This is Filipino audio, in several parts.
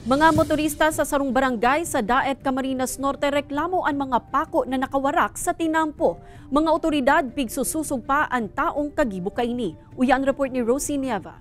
Mga motorista sa sarong barangay sa Daet, Camarines Norte reklamo ang mga pako na nakawarak sa tinampo. Mga otoridad pigsususog pa ang taong kagibo kaini. Uyan report ni Rosie Nieva.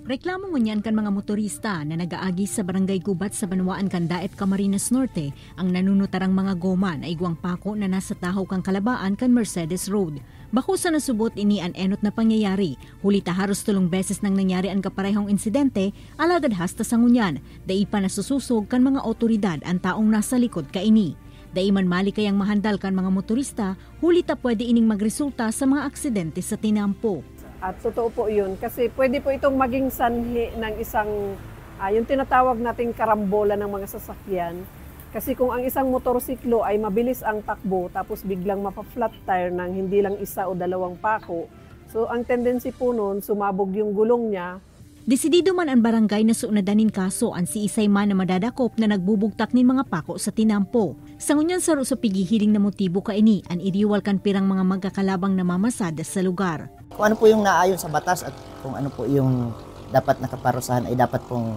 Reklamo ngunyan kan mga motorista na nagaagi sa barangay Gubat sa Banwaan kan Daet, Camarines Norte ang nanunutarang mga goma na igwang pako na nasa tahaw kang kalabaan kan Mercedes Road. Bako sa nasubot ini an enot na pangyayari, huli haros 3 beses nang nangyari ang kaparehong insidente, alagad hasta sa ngunyan, dai pa nasususog kan mga otoridad ang taong nasa likod kaini. Dai man mali kayang mahandal kan mga motorista, huli ta pwede ining magresulta sa mga aksidente sa tinampo. At totoo po yun, kasi pwede po itong maging sanhi ng isang, yung tinatawag nating karambola ng mga sasakyan. Kasi kung ang isang motorsiklo ay mabilis ang takbo, tapos biglang mapa-flat tire ng hindi lang isa o dalawang pako, so ang tendency po nun, sumabog yung gulong niya. Desidido man ang barangay na suunadanin kaso ang si Isay man na madadakop na nagbubugtak nin mga pako sa tinampo. Sa ngunyan sa pigihiling na motibo kaini, ang iriwal kan pirang mga magkakalabang namamasada sa lugar. Kung ano po yung naayon sa batas at kung ano po yung dapat nakaparusahan ay dapat pong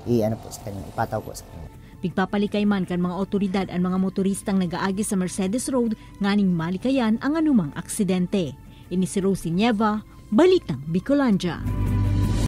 ipataw po sa kanya. Pigpapalikay man kan mga otoridad ang mga motoristang nagaagi sa Mercedes Road nganing malikayan ang anumang aksidente. Ini si Rosie Nieva, Balitang Bicolandia.